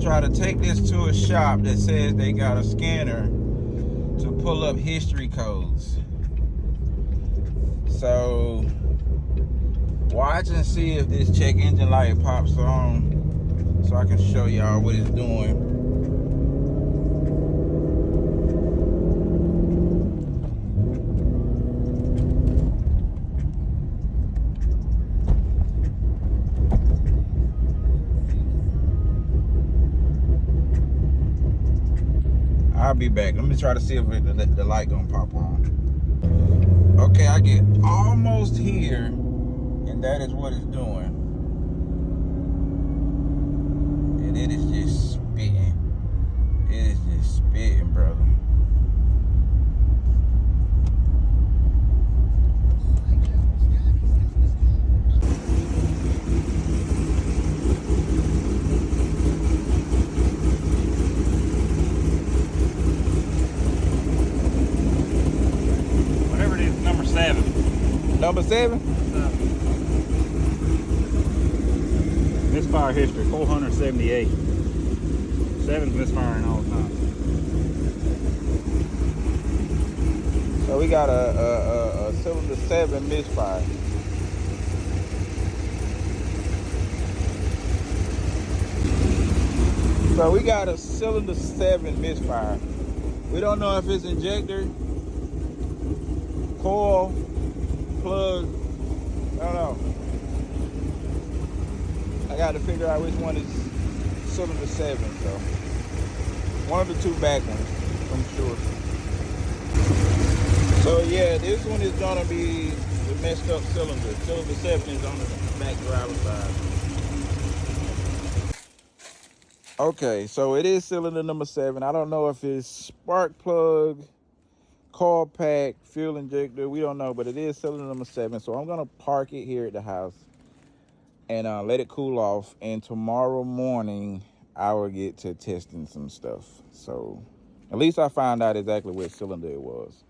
try to take this to a shop that says they got a scanner to pull up history codes. So watch and see if this check engine light pops on so I can show y'all what it's doing. I'll be back. Let me try to see if the light gonna pop on. Okay, I get almost here, and that is what it's doing. And it is just spitting. It is just spitting, brother. Number 7? Misfire history, 478. 7's misfiring all the time. So we got a cylinder 7 misfire. So we got a cylinder 7 misfire. We don't know if it's injector, coil, plug, I don't know. I got to figure out which one is cylinder 7, so one of the two back ones, I'm sure. So yeah, this one is gonna be the messed up cylinder. Cylinder 7 is on the back driver's side. Okay, so it is cylinder number 7. I don't know if it's spark plug, coil pack, fuel injector, we don't know, but it is cylinder number 7. So I'm gonna park it here at the house and let it cool off, and tomorrow morning I will get to testing some stuff. So at least I found out exactly which cylinder it was.